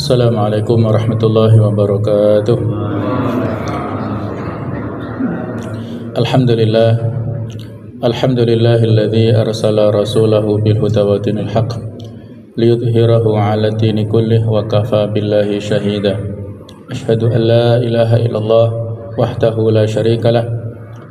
Assalamualaikum warahmatullahi wabarakatuh. Alhamdulillah, alhamdulillahilladzi arsala rasulahu bil huda wa dinil haqq liyudhhirahu 'ala dini kullih wa kafa billahi shahida. Asyhadu an la ilaha illallah wahdahu la syarikalah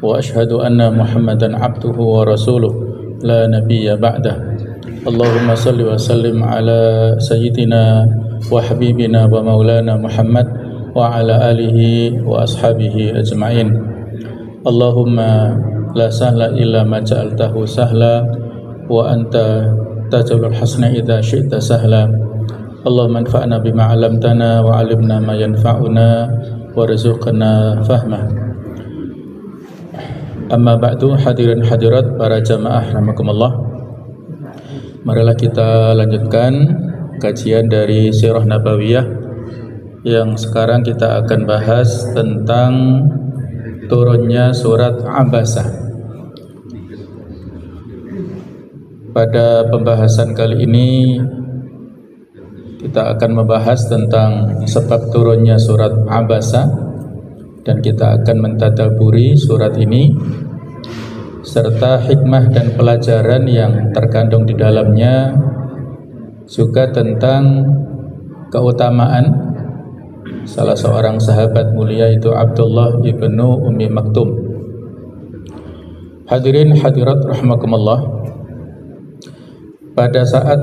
wa asyhadu anna Muhammadan 'abduhu wa rasuluh la nabiyya ba'dah. Allahumma salli wa sallim ala sayyidina wa habibina wa maulana Muhammad wa ala alihi wa ashabihi ajma'in. Allahumma la sahla illa ma ja'altahu sahla wa anta taj'alul hasna idza syi'ta sahla. Allahumma anfa'na bima 'allamtana wa 'allimna ma yanfa'una warzuqna fahmah. Amma ba'du, hadirin hadirat para jamaah rahimakumullah. Marilah kita lanjutkan kajian dari Sirah Nabawiyah yang sekarang kita akan bahas tentang turunnya surat Abasa. Pada pembahasan kali ini kita akan membahas tentang sebab turunnya surat Abasa dan kita akan mentadaburi surat ini serta hikmah dan pelajaran yang terkandung di dalamnya, juga tentang keutamaan salah seorang sahabat mulia itu Abdullah ibnu Ummi Maktum. Hadirin hadirat rahimakumullah, pada saat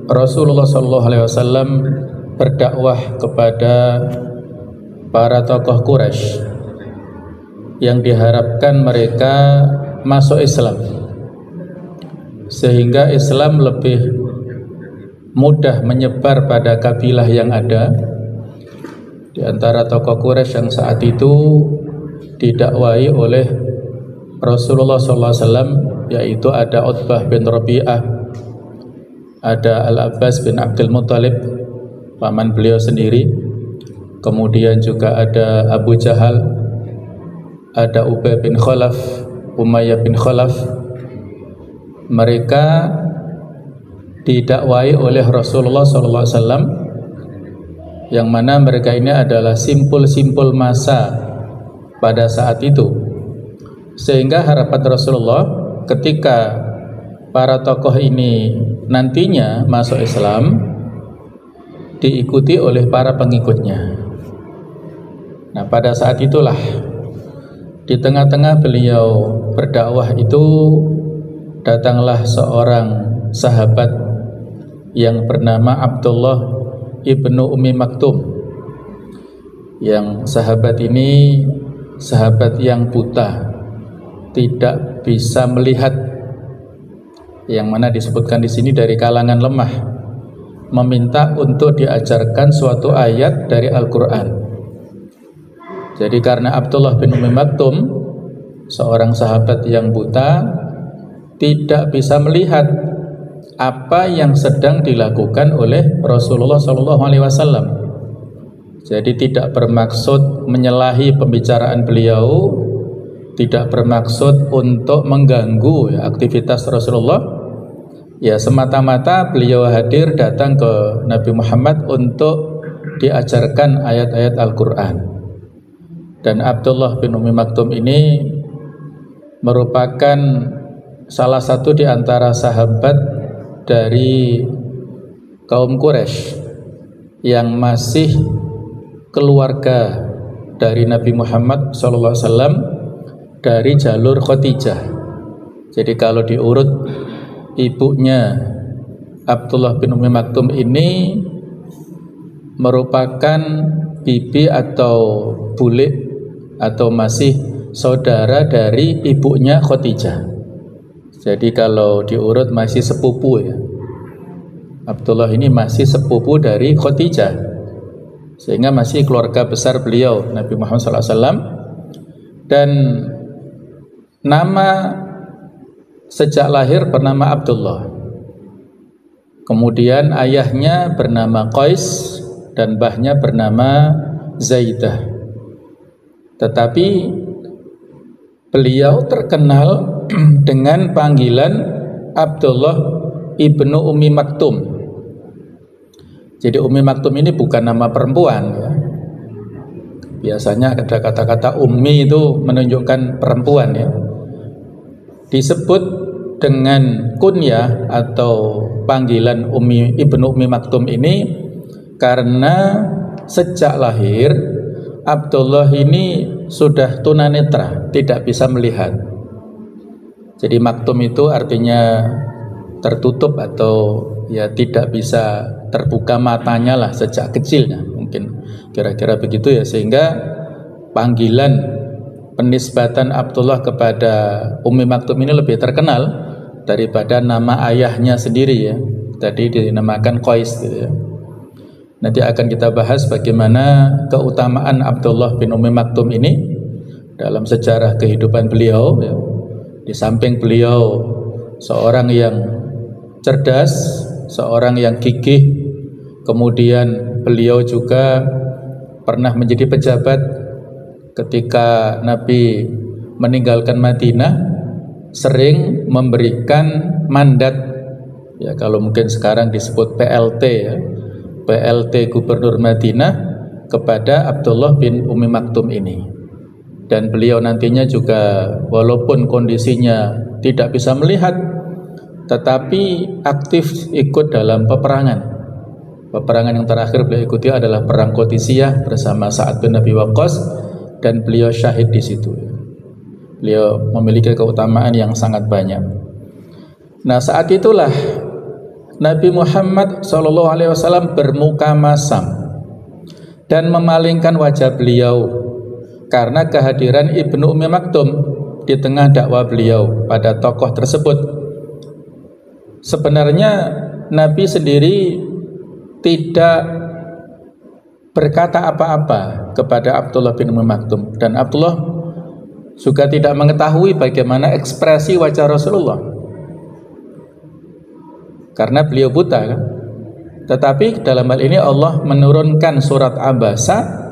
Rasulullah SAW berdakwah kepada para tokoh Quraisy yang diharapkan mereka masuk Islam, sehingga Islam lebih mudah menyebar pada kabilah yang ada. Di antara tokoh Quraisy yang saat itu didakwai oleh Rasulullah SAW, yaitu ada Utbah bin Rabi'ah, ada Al-Abbas bin Abdul Muttalib, paman beliau sendiri, kemudian juga ada Abu Jahal, ada Ubay bin Khalaf, Umayyah bin Khalaf. Mereka didakwai oleh Rasulullah SAW, yang mana mereka ini adalah simpul-simpul masa pada saat itu, sehingga harapan Rasulullah ketika para tokoh ini nantinya masuk Islam diikuti oleh para pengikutnya. Nah, pada saat itulah di tengah-tengah beliau berdakwah itu datanglah seorang sahabat yang bernama Abdullah ibnu Ummi Maktum. Yang sahabat ini sahabat yang buta, tidak bisa melihat, yang mana disebutkan di sini dari kalangan lemah, meminta untuk diajarkan suatu ayat dari Al-Quran. Jadi karena Abdullah bin Ummi Maktum, seorang sahabat yang buta, tidak bisa melihat apa yang sedang dilakukan oleh Rasulullah SAW. Jadi tidak bermaksud menyalahi pembicaraan beliau, tidak bermaksud untuk mengganggu aktivitas Rasulullah. Ya, semata-mata beliau hadir datang ke Nabi Muhammad untuk diajarkan ayat-ayat Al-Quran. Dan Abdullah bin Ummi Maktum ini merupakan salah satu di antara sahabat dari kaum Quraisy yang masih keluarga dari Nabi Muhammad SAW dari jalur Khadijah. Jadi kalau diurut, ibunya Abdullah bin Ummi Maktum ini merupakan bibi atau bule atau masih saudara dari ibunya Khadijah. Jadi kalau diurut masih sepupu ya. Abdullah ini masih sepupu dari Khadijah, sehingga masih keluarga besar beliau Nabi Muhammad SAW. Dan nama sejak lahir bernama Abdullah. Kemudian ayahnya bernama Qais dan mbahnya bernama Zaidah. Tetapi beliau terkenal dengan panggilan Abdullah ibnu Ummi Maktum. Jadi Ummi Maktum ini bukan nama perempuan ya. Biasanya ada kata-kata Ummi itu menunjukkan perempuan ya. Disebut dengan kunyah atau panggilan Ibnu Ummi Maktum ini karena sejak lahir Abdullah ini sudah tunanetra, tidak bisa melihat. Jadi Maktum itu artinya tertutup atau ya tidak bisa terbuka matanya lah sejak kecilnya, mungkin kira-kira begitu ya, sehingga panggilan penisbatan Abdullah kepada Ummi Maktum ini lebih terkenal daripada nama ayahnya sendiri ya. Tadi dinamakan Qais gitu ya. Nanti akan kita bahas bagaimana keutamaan Abdullah bin Ummi Maktum ini dalam sejarah kehidupan beliau ya. Di samping beliau seorang yang cerdas, seorang yang gigih, kemudian beliau juga pernah menjadi pejabat ketika Nabi meninggalkan Madinah, sering memberikan mandat ya, kalau mungkin sekarang disebut PLT ya, PLT Gubernur Madinah kepada Abdullah bin Ummi Maktum ini. Dan beliau nantinya juga walaupun kondisinya tidak bisa melihat, tetapi aktif ikut dalam peperangan. Peperangan yang terakhir beliau ikuti adalah perang Qadisiyah bersama Sa'ad bin Abi Waqqas, dan beliau syahid di situ. Beliau memiliki keutamaan yang sangat banyak. Nah, saat itulah Nabi Muhammad SAW bermuka masam dan memalingkan wajah beliau karena kehadiran Ibnu Ummi Maktum di tengah dakwah beliau pada tokoh tersebut. Sebenarnya Nabi sendiri tidak berkata apa-apa kepada Abdullah bin Ummi Maktum, dan Abdullah juga tidak mengetahui bagaimana ekspresi wajah Rasulullah karena beliau buta kan? Tetapi dalam hal ini Allah menurunkan surat Abasa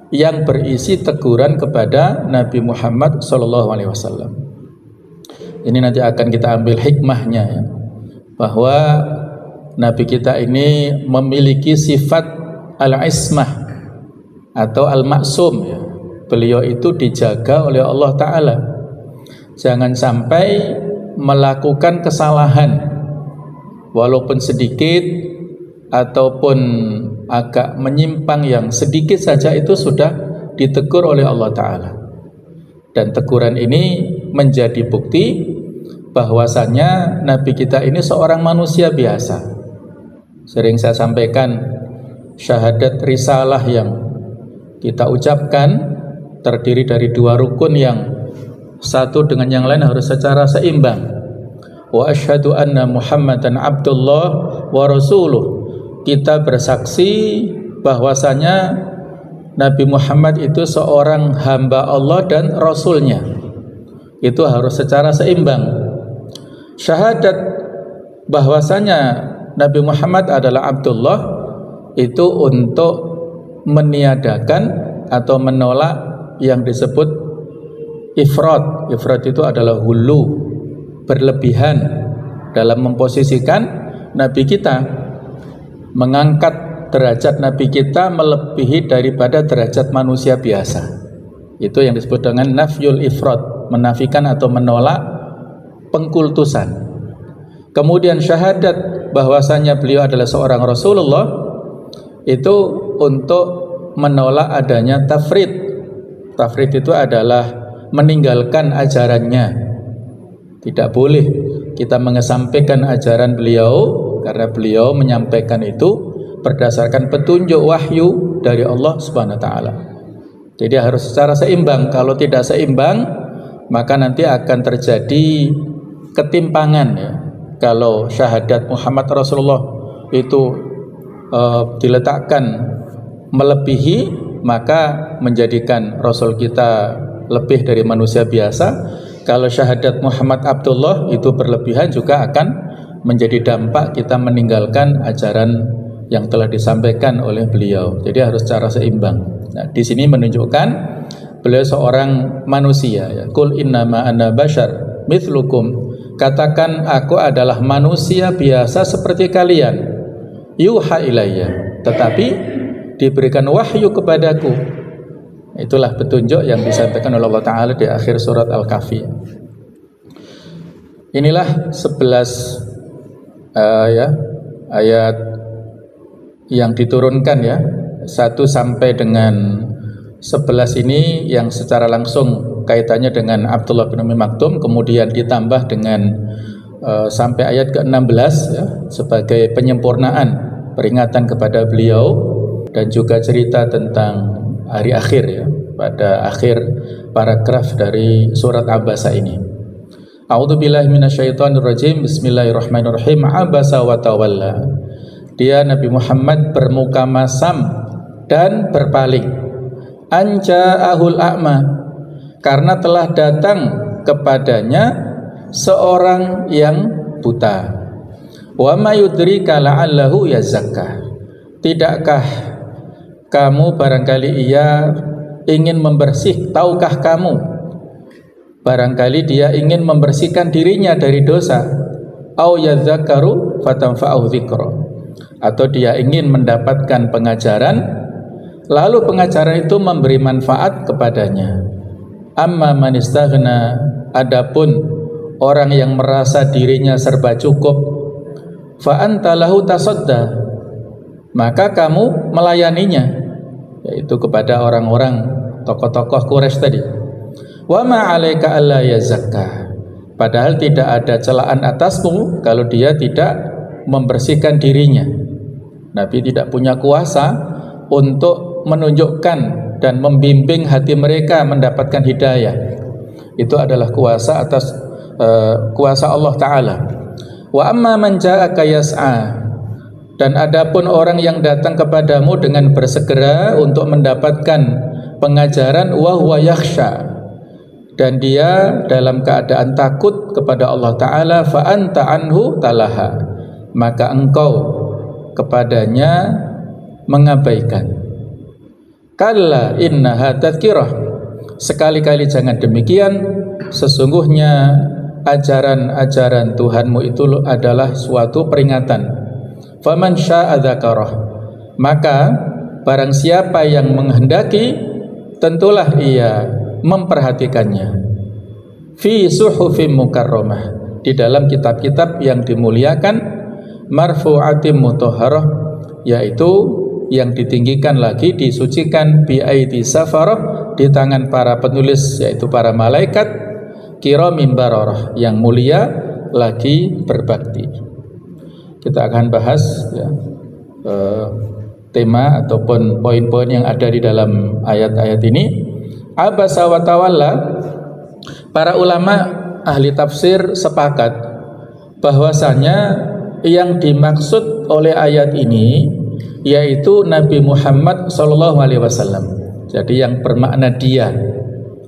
yang berisi teguran kepada Nabi Muhammad SAW. Ini nanti akan kita ambil hikmahnya ya, bahwa Nabi kita ini memiliki sifat al-ismah atau al-maksum ya. Beliau itu dijaga oleh Allah Ta'ala, jangan sampai melakukan kesalahan walaupun sedikit ataupun agak menyimpang yang sedikit saja, itu sudah ditegur oleh Allah Ta'ala. Dan teguran ini menjadi bukti bahwasanya Nabi kita ini seorang manusia biasa. Sering saya sampaikan, syahadat risalah yang kita ucapkan terdiri dari dua rukun yang satu dengan yang lain harus secara seimbang. Wa asyhadu anna Muhammadan Abdullah wa rasuluh. Kita bersaksi bahwasanya Nabi Muhammad itu seorang hamba Allah dan Rasulnya. Itu harus secara seimbang. Syahadat bahwasanya Nabi Muhammad adalah Abdullah itu untuk meniadakan atau menolak yang disebut ifrat. Ifrat itu adalah hulu, berlebihan dalam memposisikan Nabi kita, mengangkat derajat Nabi kita melebihi daripada derajat manusia biasa. Itu yang disebut dengan nafyul ifrat, menafikan atau menolak pengkultusan. Kemudian syahadat bahwasanya beliau adalah seorang Rasulullah itu untuk menolak adanya tafrid. Tafrid itu adalah meninggalkan ajarannya. Tidak boleh kita mengesampingkan ajaran beliau, karena beliau menyampaikan itu berdasarkan petunjuk wahyu dari Allah Subhanahu wa taala. Jadi harus secara seimbang. Kalau tidak seimbang, maka nanti akan terjadi ketimpangan ya. Kalau syahadat Muhammad Rasulullah itu diletakkan melebihi, maka menjadikan Rasul kita lebih dari manusia biasa. Kalau syahadat Muhammad Abdullah itu berlebihan, juga akan menjadi dampak kita meninggalkan ajaran yang telah disampaikan oleh beliau. Jadi harus secara seimbang. Nah, di sini menunjukkan beliau seorang manusia ya. Qul innama ana bashar mithlukum. Katakan aku adalah manusia biasa seperti kalian. Yuha ilayya. tetapi diberikan wahyu kepadaku. Itulah petunjuk yang disampaikan oleh Allah Ta'ala di akhir surat Al-Kahfi. Inilah 11 ayat yang diturunkan ya, 1 sampai dengan 11 ini yang secara langsung kaitannya dengan Abdullah bin Ummi Maktum, kemudian ditambah dengan sampai ayat ke-16 ya, sebagai penyempurnaan peringatan kepada beliau dan juga cerita tentang hari akhir ya, pada akhir paragraf dari surat Abasa ini. A'udzubillahi minasyaitonirrajim. Bismillahirrahmanirrahim. Abasa wa tawalla. Dia Nabi Muhammad bermuka masam dan berpaling. Anja'ahul a'ma, karena telah datang kepadanya seorang yang buta. Wa ma yudrika la'allahu yazakka. Tidakkah kamu barangkali ia ingin tahukah kamu barangkali dia ingin membersihkan dirinya dari dosa. Au yadzakaru fatanfa'u dzikra, atau dia ingin mendapatkan pengajaran lalu pengajaran itu memberi manfaat kepadanya. Amma man istaghna, adapun orang yang merasa dirinya serba cukup, fa anta lahu tasadda, maka kamu melayaninya, yaitu kepada orang-orang tokoh-tokoh Quraisy tadi. Wa ma 'alaika alla yazakka, padahal tidak ada celaan atasmu kalau dia tidak membersihkan dirinya. Nabi tidak punya kuasa untuk menunjukkan dan membimbing hati mereka mendapatkan hidayah. Itu adalah kuasa atas kuasa Allah Ta'ala. Wa amma man ja'aka yas'a, dan adapun orang yang datang kepadamu dengan bersegera untuk mendapatkan pengajaran, wa huwa yakhsha, dan dia dalam keadaan takut kepada Allah Ta'ala, fa anta anhu talaha, maka engkau kepadanya mengabaikan. Kalla innaha tadhkirah, sekali-kali jangan demikian, sesungguhnya ajaran-ajaran Tuhanmu itu adalah suatu peringatan. Faman syaa dzakarah, maka barang siapa yang menghendaki tentulah ia memperhatikannya. Fi suhufim mukarramah, di dalam kitab-kitab yang dimuliakan, marfu'atim mutahharah, yaitu yang ditinggikan lagi, disucikan, bi aidi safarah, di tangan para penulis, yaitu para malaikat, kiramim bararah, yang mulia lagi berbakti. Kita akan bahas ya, tema ataupun poin-poin yang ada di dalam ayat-ayat ini. Abasa wa tawalla, para ulama ahli tafsir sepakat bahwasanya yang dimaksud oleh ayat ini yaitu Nabi Muhammad SAW. Jadi yang bermakna dia.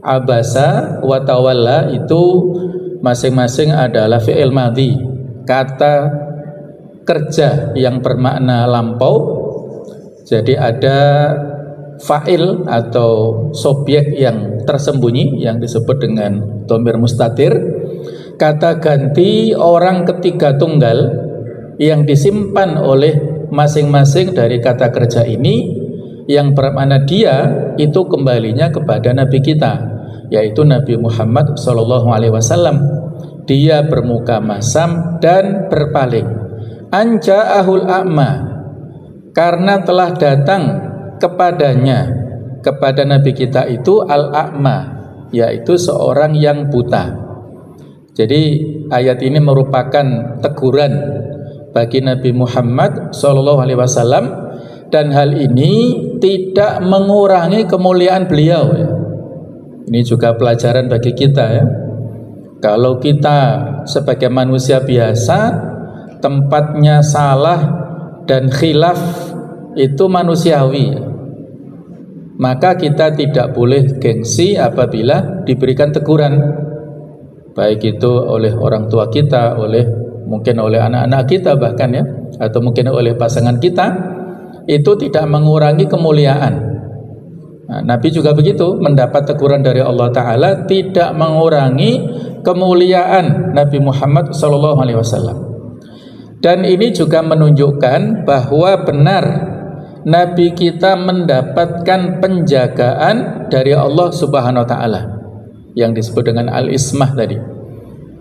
Abasa wa tawalla itu masing-masing adalah fi'il madhi, kata kerja yang bermakna lampau. Jadi ada fa'il atau subjek yang tersembunyi yang disebut dengan dhamir mustatir, kata ganti orang ketiga tunggal yang disimpan oleh masing-masing dari kata kerja ini, yang bermakna dia itu kembalinya kepada Nabi kita, yaitu Nabi Muhammad SAW. Dia bermuka masam dan berpaling. Anja'ahul a'ma, karena telah datang kepadanya, kepada Nabi kita itu al-a'ma, yaitu seorang yang buta. Jadi ayat ini merupakan teguran bagi Nabi Muhammad SAW, dan hal ini tidak mengurangi kemuliaan beliau ya. Ini juga pelajaran bagi kita ya. Kalau kita sebagai manusia biasa, tempatnya salah dan khilaf itu manusiawi, maka kita tidak boleh gengsi apabila diberikan teguran, baik itu oleh orang tua kita, mungkin oleh anak-anak kita bahkan ya, atau mungkin oleh pasangan kita. Itu tidak mengurangi kemuliaan. Nah, Nabi juga begitu, mendapat teguran dari Allah Ta'ala tidak mengurangi kemuliaan Nabi Muhammad SAW. Dan ini juga menunjukkan bahwa benar Nabi kita mendapatkan penjagaan dari Allah Subhanahu wa taala yang disebut dengan al-ismah tadi.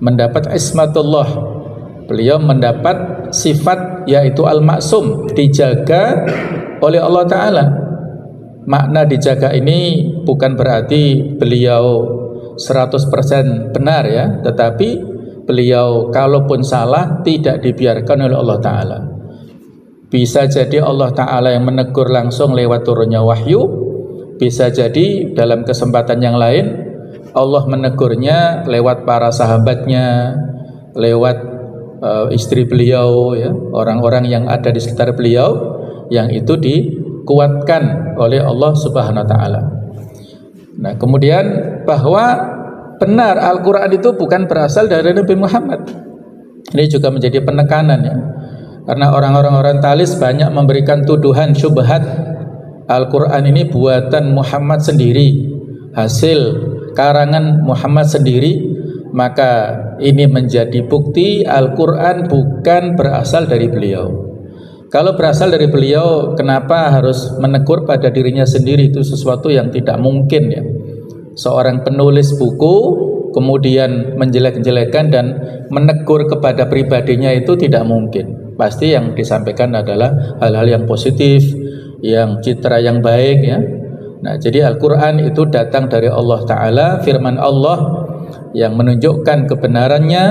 Mendapat ismatullah. Beliau mendapat sifat yaitu al-maksum, dijaga oleh Allah taala. Makna dijaga ini bukan berarti beliau 100% benar ya, tetapi beliau kalaupun salah tidak dibiarkan oleh Allah taala. Bisa jadi Allah Ta'ala yang menegur langsung lewat turunnya wahyu. Bisa jadi dalam kesempatan yang lain Allah menegurnya lewat para sahabatnya, lewat istri beliau ya, orang-orang yang ada di sekitar beliau, yang itu dikuatkan oleh Allah Subhanahu wa taala. Nah, kemudian bahwa benar Al-Qur'an itu bukan berasal dari Nabi Muhammad. Ini juga menjadi penekanan ya. Karena orang-orang orientalis banyak memberikan tuduhan syubhat Al-Quran ini buatan Muhammad sendiri, hasil karangan Muhammad sendiri. Maka ini menjadi bukti Al-Quran bukan berasal dari beliau. Kalau berasal dari beliau, kenapa harus menegur pada dirinya sendiri? Itu sesuatu yang tidak mungkin ya. Seorang penulis buku kemudian menjelek-jelekan dan menegur kepada pribadinya itu tidak mungkin. Pasti yang disampaikan adalah hal-hal yang positif, yang citra yang baik ya. Nah, jadi Al-Quran itu datang dari Allah Ta'ala, firman Allah yang menunjukkan kebenarannya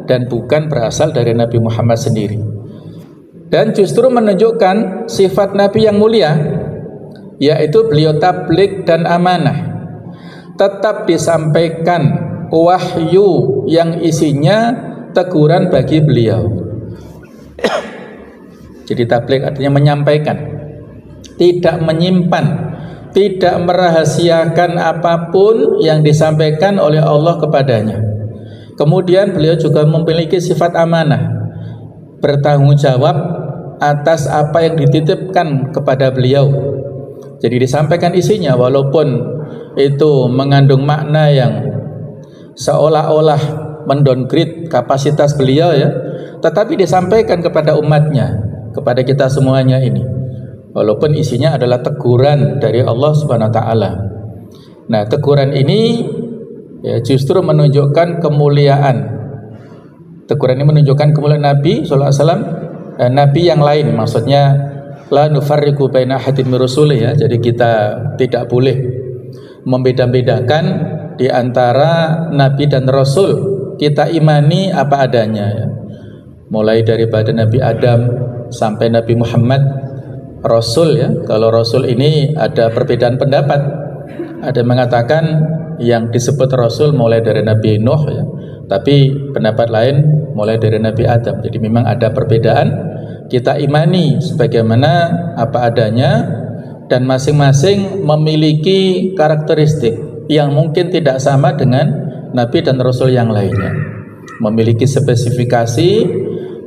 dan bukan berasal dari Nabi Muhammad sendiri. Dan justru menunjukkan sifat Nabi yang mulia, yaitu beliau tabligh dan amanah. Tetap disampaikan wahyu yang isinya teguran bagi beliau. Jadi tabligh artinya menyampaikan, tidak menyimpan, tidak merahasiakan apapun yang disampaikan oleh Allah kepadanya. Kemudian beliau juga memiliki sifat amanah, bertanggung jawab atas apa yang dititipkan kepada beliau. Jadi disampaikan isinya walaupun itu mengandung makna yang seolah-olah mendowngrade kapasitas beliau ya, tetapi disampaikan kepada umatnya, kepada kita semuanya ini, walaupun isinya adalah teguran dari Allah Subhanahu wa taala. Nah, teguran ini ya justru menunjukkan kemuliaan. Teguran ini menunjukkan kemuliaan Nabi sallallahu alaihi wasallam, nabi yang lain, maksudnya la nufarriqu baina ahadin min rusulih ya. Jadi kita tidak boleh membeda-bedakan di antara nabi dan rasul. Kita imani apa adanya ya. Mulai daripada Nabi Adam sampai Nabi Muhammad Rasul ya. Kalau Rasul ini ada perbedaan pendapat. Ada yang mengatakan yang disebut Rasul mulai dari Nabi Nuh ya, tapi pendapat lain mulai dari Nabi Adam. Jadi memang ada perbedaan. Kita imani sebagaimana apa adanya, dan masing-masing memiliki karakteristik yang mungkin tidak sama dengan Nabi dan Rasul yang lainnya. Memiliki spesifikasi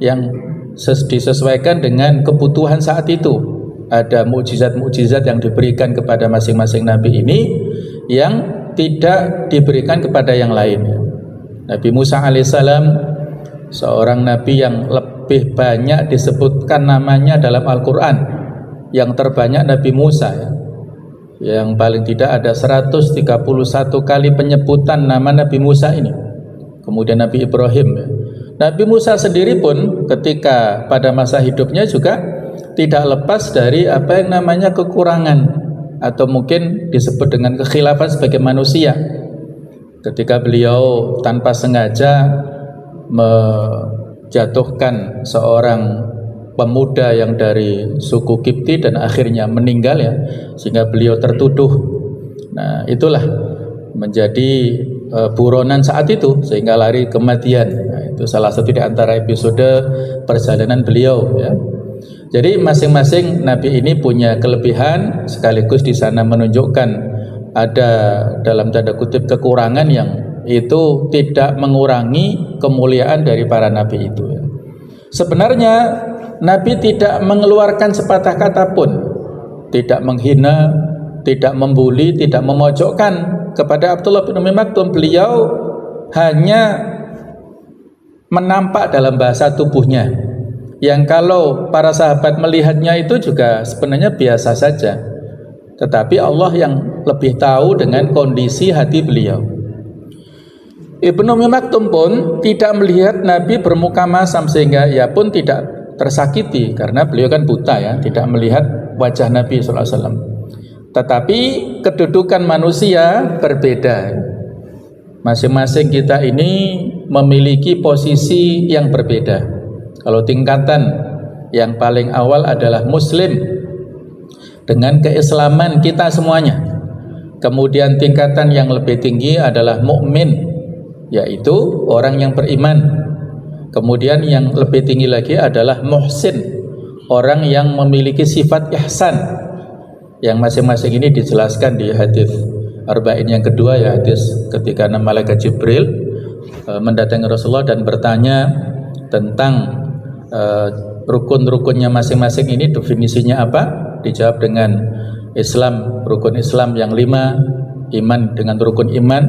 yang disesuaikan dengan kebutuhan saat itu. Ada mukjizat-mukjizat yang diberikan kepada masing-masing nabi ini yang tidak diberikan kepada yang lain. Nabi Musa alaihissalam seorang nabi yang lebih banyak disebutkan namanya dalam Al-Quran. Yang terbanyak Nabi Musa ya. Yang paling tidak ada 131 kali penyebutan nama Nabi Musa ini. Kemudian Nabi Ibrahim ya. Nabi Musa sendiri pun ketika pada masa hidupnya juga tidak lepas dari apa yang namanya kekurangan, atau mungkin disebut dengan kekhilafan sebagai manusia. Ketika beliau tanpa sengaja menjatuhkan seorang pemuda yang dari suku Kipti dan akhirnya meninggal ya, sehingga beliau tertuduh. Nah, itulah menjadi buronan saat itu sehingga lari kematian. Nah, itu salah satu di antara episode perjalanan beliau ya. Jadi masing-masing nabi ini punya kelebihan, sekaligus di sana menunjukkan ada dalam tanda kutip kekurangan yang itu tidak mengurangi kemuliaan dari para nabi itu ya. Sebenarnya Nabi tidak mengeluarkan sepatah kata pun, tidak menghina, tidak membuli, tidak memojokkan kepada Abdullah bin Umi Maktum. Beliau hanya menampak dalam bahasa tubuhnya, yang kalau para sahabat melihatnya itu juga sebenarnya biasa saja, tetapi Allah yang lebih tahu dengan kondisi hati beliau. Ibnu Ummi Maktum pun tidak melihat Nabi bermuka masam, sehingga ia pun tidak tersakiti karena beliau kan buta ya, tidak melihat wajah Nabi SAW. Tetapi kedudukan manusia berbeda. Masing-masing kita ini memiliki posisi yang berbeda. Kalau tingkatan yang paling awal adalah Muslim dengan keislaman kita semuanya. Kemudian tingkatan yang lebih tinggi adalah mukmin, yaitu orang yang beriman. Kemudian yang lebih tinggi lagi adalah muhsin, orang yang memiliki sifat ihsan, yang masing-masing ini dijelaskan di hadis arba'in yang kedua, ya, hadis ketika malaikat Jibril mendatangi Rasulullah dan bertanya tentang rukun-rukunnya masing-masing ini, definisinya apa? Dijawab dengan Islam, rukun Islam yang 5, iman dengan rukun iman,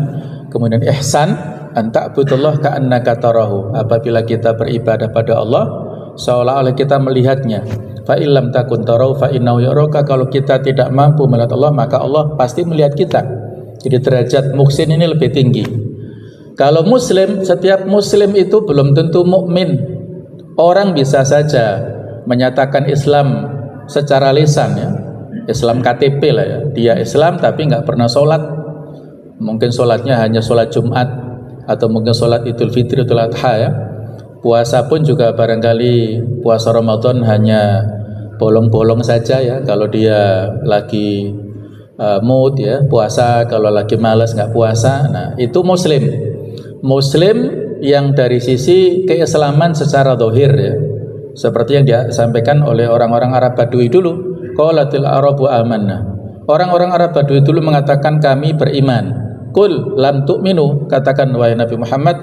kemudian ihsan, anta'budullah ka'annaka tarahu, apabila kita beribadah pada Allah seolah-olah kita melihatnya. Fa illam takun tarahu fa innahu yaraka, kalau kita tidak mampu melihat Allah maka Allah pasti melihat kita. Jadi derajat muhsin ini lebih tinggi. Kalau muslim, setiap muslim itu belum tentu mukmin. Orang bisa saja menyatakan Islam secara lisan ya, Islam KTP lah ya, dia Islam tapi nggak pernah sholat. Mungkin sholatnya hanya sholat Jumat, atau mungkin sholat Idul Fitri, Idul Adha ya. Puasa pun juga barangkali puasa Ramadan hanya bolong-bolong saja ya, kalau dia lagi mood ya puasa, kalau lagi malas nggak puasa. Nah itu muslim. Muslim yang dari sisi keislaman secara zahir ya, seperti yang disampaikan oleh orang-orang Arab Badui dulu. Qalatil Arabu amanna, orang-orang Arab Badui dulu mengatakan kami beriman. Qul lam tu'minu, katakan wahai Nabi Muhammad,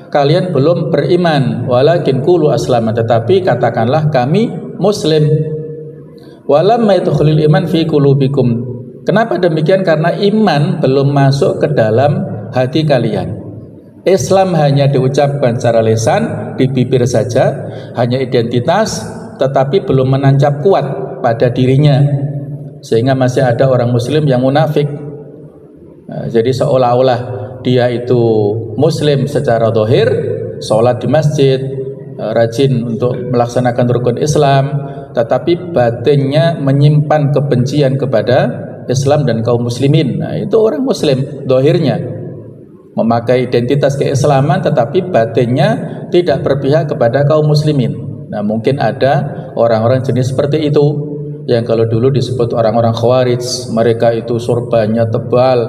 kalian belum beriman, walakin qulu aslama, tetapi katakanlah kami muslim. Walam yadkhulul iman fi qulubikum, kenapa demikian? Karena iman belum masuk ke dalam hati kalian. Islam hanya diucapkan secara lisan, di bibir saja, hanya identitas, tetapi belum menancap kuat pada dirinya, sehingga masih ada orang muslim yang munafik. Jadi seolah-olah dia itu muslim secara zahir, sholat di masjid, rajin untuk melaksanakan rukun Islam, tetapi batinnya menyimpan kebencian kepada Islam dan kaum muslimin. Nah itu orang muslim, zahirnya memakai identitas keislaman, tetapi batinnya tidak berpihak kepada kaum muslimin. Nah mungkin ada orang-orang jenis seperti itu, yang kalau dulu disebut orang-orang Khawarij. Mereka itu sorbannya tebal,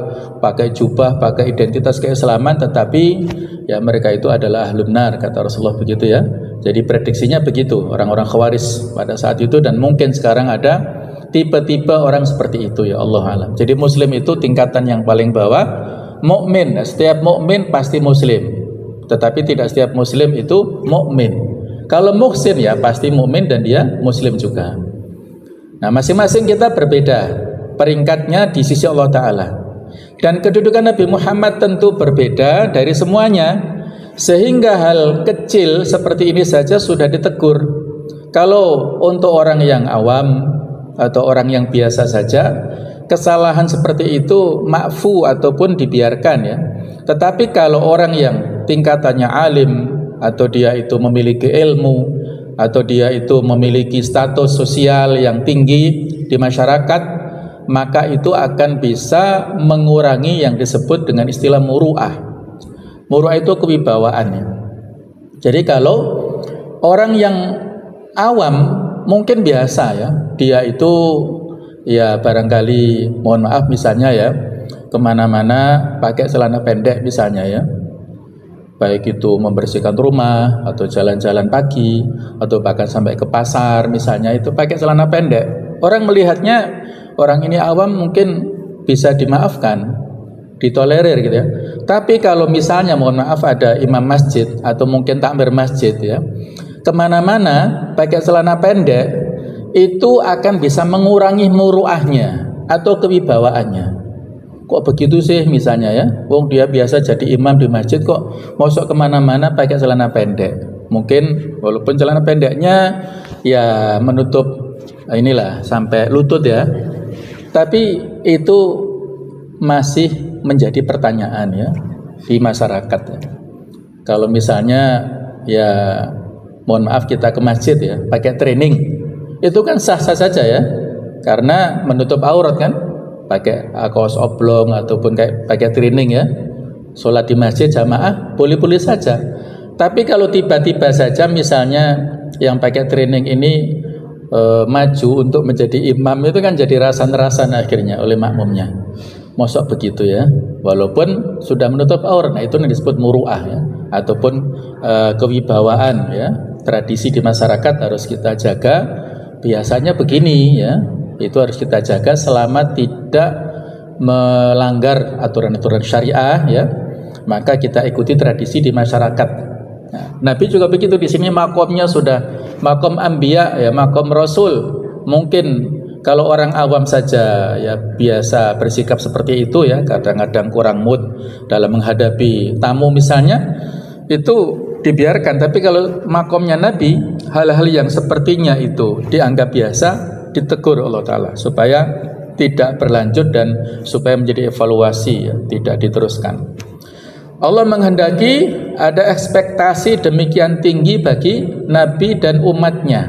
pakai jubah, pakai identitas keislaman, tetapi ya mereka itu adalah ahlun nar, kata Rasulullah begitu ya. Jadi prediksinya begitu orang-orang Khawarij pada saat itu, dan mungkin sekarang ada tipe-tipe orang seperti itu ya, Allah alam. Jadi muslim itu tingkatan yang paling bawah. Mukmin, setiap mukmin pasti muslim, tetapi tidak setiap muslim itu mukmin. Kalau muhsin ya pasti mukmin dan dia muslim juga. Nah masing-masing kita berbeda peringkatnya di sisi Allah Ta'ala, dan kedudukan Nabi Muhammad tentu berbeda dari semuanya, sehingga hal kecil seperti ini saja sudah ditegur. Kalau untuk orang yang awam atau orang yang biasa saja, kesalahan seperti itu ma'fu ataupun dibiarkan ya. Tetapi kalau orang yang tingkatannya alim, atau dia itu memiliki ilmu, atau dia itu memiliki status sosial yang tinggi di masyarakat, maka itu akan bisa mengurangi yang disebut dengan istilah muru'ah. Muru'ah itu kewibawaannya. Jadi kalau orang yang awam mungkin biasa ya, dia itu ya barangkali, mohon maaf misalnya ya, kemana-mana pakai celana pendek misalnya ya, baik itu membersihkan rumah atau jalan-jalan pagi atau bahkan sampai ke pasar misalnya, itu pakai celana pendek. Orang melihatnya orang ini awam mungkin bisa dimaafkan, ditolerir gitu ya. Tapi kalau misalnya mohon maaf ada imam masjid atau mungkin takmir masjid ya, kemana-mana pakai celana pendek, itu akan bisa mengurangi muruahnya atau kewibawaannya. Kok begitu sih misalnya ya, wong dia biasa jadi imam di masjid kok masuk kemana-mana pakai celana pendek. Mungkin walaupun celana pendeknya ya menutup inilah sampai lutut ya, tapi itu masih menjadi pertanyaan ya di masyarakat ya. Kalau misalnya ya mohon maaf kita ke masjid ya pakai training, itu kan sah-sah saja ya, karena menutup aurat kan, pakai kaos oblong ataupun kayak pakai training ya. Sholat di masjid jamaah boleh-boleh saja. Tapi kalau tiba-tiba saja misalnya yang pakai training ini maju untuk menjadi imam, itu kan jadi rasan-rasan akhirnya oleh makmumnya. Mosok begitu ya, walaupun sudah menutup aurat. Nah, itu yang disebut muru'ah ya, ataupun kewibawaan ya, tradisi di masyarakat harus kita jaga. Biasanya begini ya, itu harus kita jaga selama tidak melanggar aturan-aturan syariah ya, maka kita ikuti tradisi di masyarakat. Nah, Nabi juga begitu. Di sini makomnya sudah makom anbiya ya, makom rasul. Mungkin kalau orang awam saja ya biasa bersikap seperti itu ya, kadang-kadang kurang mood dalam menghadapi tamu misalnya, itu dibiarkan. Tapi kalau makomnya Nabi, hal-hal yang sepertinya itu dianggap biasa, ditegur Allah Ta'ala supaya tidak berlanjut dan supaya menjadi evaluasi ya, tidak diteruskan. Allah menghendaki ada ekspektasi demikian tinggi bagi Nabi dan umatnya,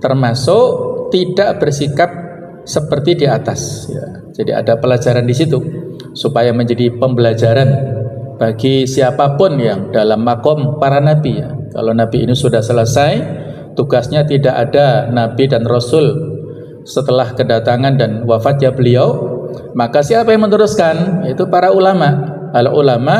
termasuk tidak bersikap seperti di atas ya. Jadi ada pelajaran di situ supaya menjadi pembelajaran bagi siapapun yang dalam makom para nabi ya. Kalau nabi ini sudah selesai tugasnya, tidak ada nabi dan rasul setelah kedatangan dan wafatnya beliau, maka siapa yang meneruskan? Itu para ulama. Al ulama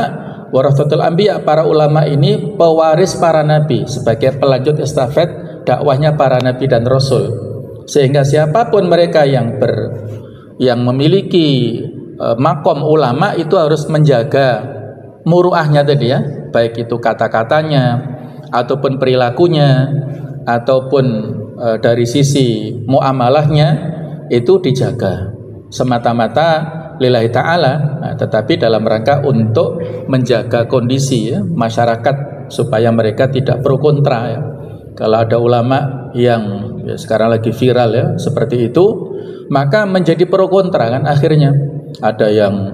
warathatul anbiya, para ulama ini pewaris para nabi, sebagai pelanjut estafet dakwahnya para nabi dan rasul. Sehingga siapapun mereka yang memiliki makom ulama itu harus menjaga muruahnya tadi ya, baik itu kata-katanya ataupun perilakunya ataupun dari sisi muamalahnya itu dijaga semata-mata lillahi ta'ala. Nah, tetapi dalam rangka untuk menjaga kondisi ya, masyarakat supaya mereka tidak pro kontra ya. Kalau ada ulama yang ya, sekarang lagi viral ya seperti itu, maka menjadi pro kontra kan, akhirnya ada yang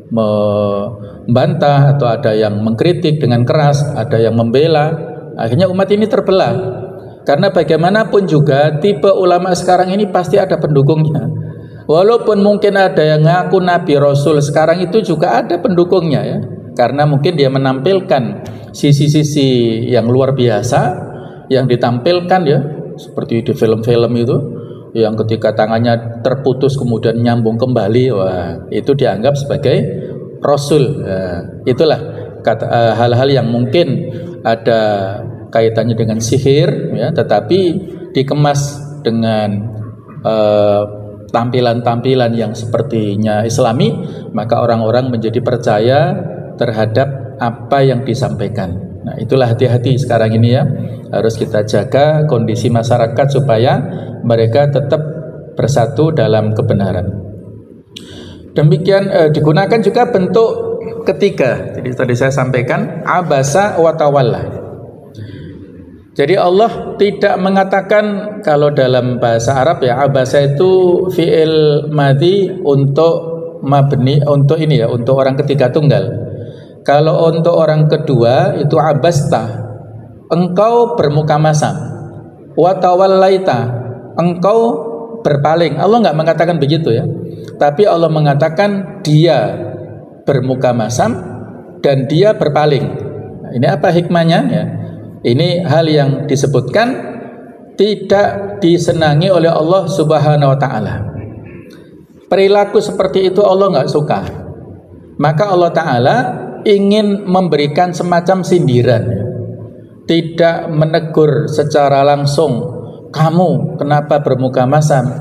membantah atau ada yang mengkritik dengan keras, ada yang membela, akhirnya umat ini terbelah. Karena bagaimanapun juga tipe ulama sekarang ini pasti ada pendukungnya. Walaupun mungkin ada yang ngaku nabi rasul, sekarang itu juga ada pendukungnya ya. Karena mungkin dia menampilkan sisi-sisi yang luar biasa yang ditampilkan ya, seperti di film-film itu yang ketika tangannya terputus kemudian nyambung kembali, wah itu dianggap sebagai rasul. Itulah hal-hal yang mungkin ada kaitannya dengan sihir ya, tetapi dikemas dengan tampilan-tampilan yang sepertinya islami, maka orang-orang menjadi percaya terhadap apa yang disampaikan. Nah, itulah hati-hati sekarang ini ya, harus kita jaga kondisi masyarakat supaya mereka tetap bersatu dalam kebenaran. Demikian digunakan juga bentuk ketiga. Jadi tadi saya sampaikan abasa wa tawalla. Jadi Allah tidak mengatakan, kalau dalam bahasa Arab ya, abasa itu fi'il madhi untuk mabni, untuk ini ya, untuk orang ketiga tunggal. Kalau untuk orang kedua itu abasta, engkau bermuka masam. Wa tawallaita, engkau berpaling. Allah nggak mengatakan begitu ya, tapi Allah mengatakan dia bermuka masam dan dia berpaling. Nah, ini apa hikmahnya ya? Ini hal yang disebutkan tidak disenangi oleh Allah Subhanahu wa ta'ala. Perilaku seperti itu Allah nggak suka. Maka Allah Ta'ala ingin memberikan semacam sindiran, tidak menegur secara langsung, kamu kenapa bermuka masam,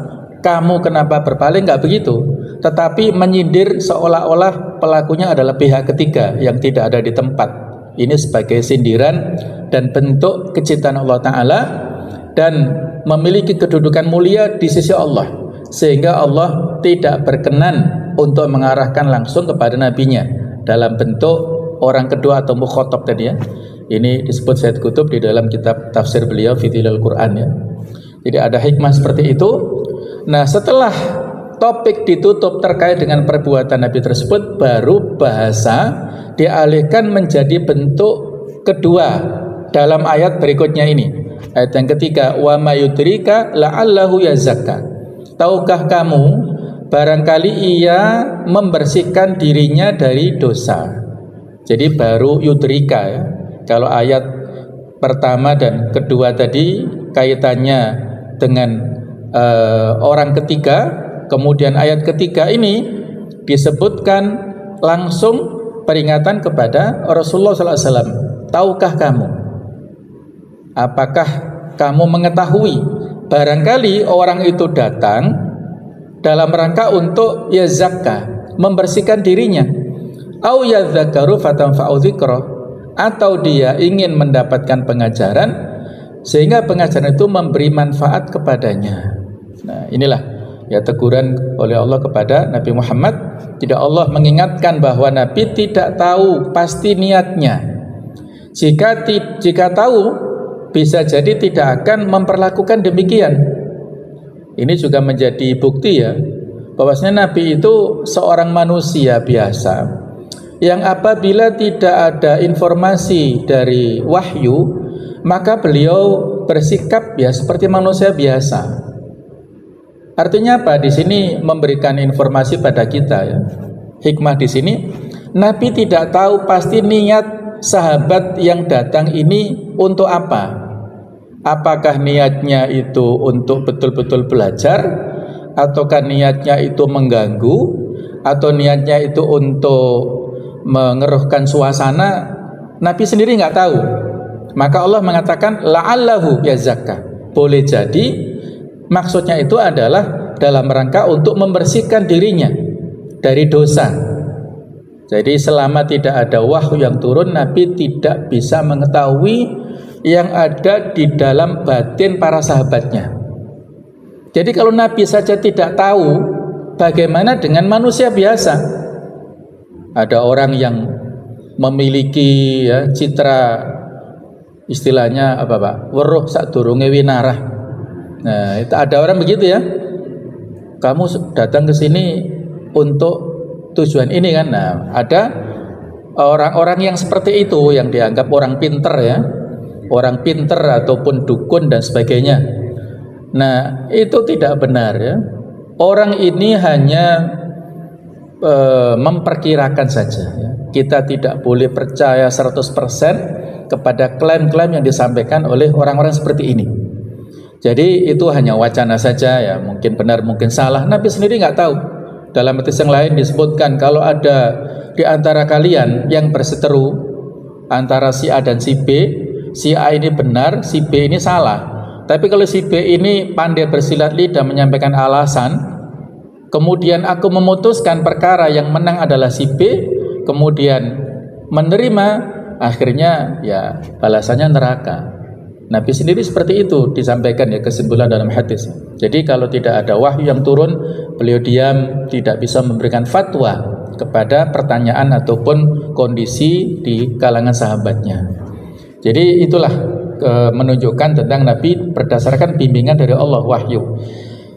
kamu kenapa berpaling, nggak begitu. Tetapi menyindir seolah-olah pelakunya adalah pihak ketiga yang tidak ada di tempat. Ini sebagai sindiran dan bentuk kecintaan Allah Ta'ala dan memiliki kedudukan mulia di sisi Allah, sehingga Allah tidak berkenan untuk mengarahkan langsung kepada nabinya dalam bentuk orang kedua atau mukhotob tadi ya. Ini disebut Said Qutb di dalam kitab tafsir beliau Fitilal Quran ya. Jadi ada hikmah seperti itu. Nah, setelah topik ditutup terkait dengan perbuatan Nabi tersebut, baru bahasa dialihkan menjadi bentuk kedua dalam ayat berikutnya ini. Ayat yang ketiga, wa mayudrika la'allahu yazakka. Tahukah kamu barangkali ia membersihkan dirinya dari dosa. Jadi baru yudrika ya. Kalau ayat pertama dan kedua tadi kaitannya dengan orang ketiga, kemudian ayat ketiga ini disebutkan langsung peringatan kepada Rasulullah SAW. Tahukah kamu? Apakah kamu mengetahui barangkali orang itu datang dalam rangka untuk yazakka, membersihkan dirinya, au yadzakaru fatanfa'u dzikrah, atau dia ingin mendapatkan pengajaran sehingga pengajaran itu memberi manfaat kepadanya. Nah, inilah ya teguran oleh Allah kepada Nabi Muhammad. Tidak, Allah mengingatkan bahwa Nabi tidak tahu pasti niatnya. Jika tahu, bisa jadi tidak akan memperlakukan demikian. Ini juga menjadi bukti ya bahwasanya Nabi itu seorang manusia biasa yang apabila tidak ada informasi dari wahyu, maka beliau bersikap ya seperti manusia biasa. Artinya apa? Di sini memberikan informasi pada kita ya. Hikmah di sini, Nabi tidak tahu pasti niat sahabat yang datang ini untuk apa. Apakah niatnya itu untuk betul-betul belajar, ataukah niatnya itu mengganggu, atau niatnya itu untuk mengeruhkan suasana, Nabi sendiri nggak tahu. Maka Allah mengatakan la'allahu yazakka. Boleh jadi maksudnya itu adalah dalam rangka untuk membersihkan dirinya dari dosa. Jadi selama tidak ada wahyu yang turun, Nabi tidak bisa mengetahui yang ada di dalam batin para sahabatnya. Jadi kalau Nabi saja tidak tahu, bagaimana dengan manusia biasa? Ada orang yang memiliki ya, citra istilahnya apa Pak? Weruh sadurunge winarah. Nah, itu ada orang begitu ya. Kamu datang ke sini untuk tujuan ini kan? Nah, ada orang-orang yang seperti itu yang dianggap orang pinter ya, orang pinter ataupun dukun dan sebagainya. Nah, itu tidak benar ya. Orang ini hanya memperkirakan saja ya. Kita tidak boleh percaya 100% kepada klaim-klaim yang disampaikan oleh orang-orang seperti ini. Jadi itu hanya wacana saja ya, mungkin benar mungkin salah. Nabi sendiri nggak tahu. Dalam hadis yang lain disebutkan kalau ada di antara kalian yang berseteru antara si A dan si B, si A ini benar, si B ini salah. Tapi kalau si B ini pandai bersilat lidah menyampaikan alasan, kemudian aku memutuskan perkara yang menang adalah si B, kemudian menerima, akhirnya ya balasannya neraka. Nabi sendiri seperti itu disampaikan ya kesimpulan dalam hadis. Jadi kalau tidak ada wahyu yang turun, beliau diam, tidak bisa memberikan fatwa kepada pertanyaan ataupun kondisi di kalangan sahabatnya. Jadi itulah menunjukkan tentang Nabi berdasarkan bimbingan dari Allah, wahyu.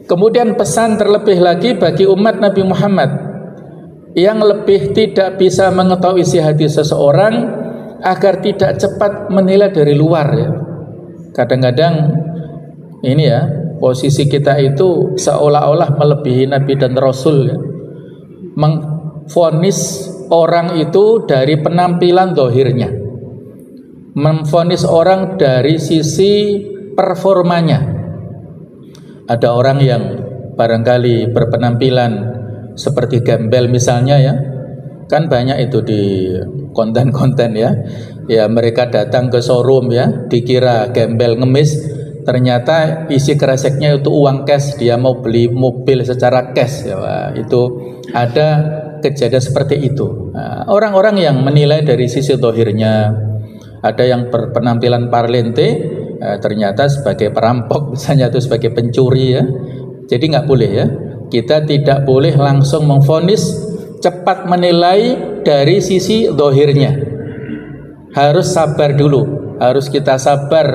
Kemudian pesan terlebih lagi bagi umat Nabi Muhammad yang lebih tidak bisa mengetahui isi hati seseorang agar tidak cepat menilai dari luar ya. Kadang-kadang ini ya, posisi kita itu seolah-olah melebihi Nabi dan Rasul ya. Memvonis orang itu dari penampilan zahirnya, memvonis orang dari sisi performanya. Ada orang yang barangkali berpenampilan seperti gembel misalnya ya, kan banyak itu di konten-konten ya. Ya mereka datang ke showroom ya, dikira gembel ngemis, ternyata isi kreseknya itu uang cash, dia mau beli mobil secara cash ya. Wah, itu ada kejadian seperti itu. Nah, orang-orang yang menilai dari sisi zahirnya, ada yang berpenampilan parlente, ternyata sebagai perampok misalnya, itu sebagai pencuri ya. Jadi nggak boleh ya, kita tidak boleh langsung memvonis, cepat menilai dari sisi zahirnya. harus sabar dulu, harus kita sabar,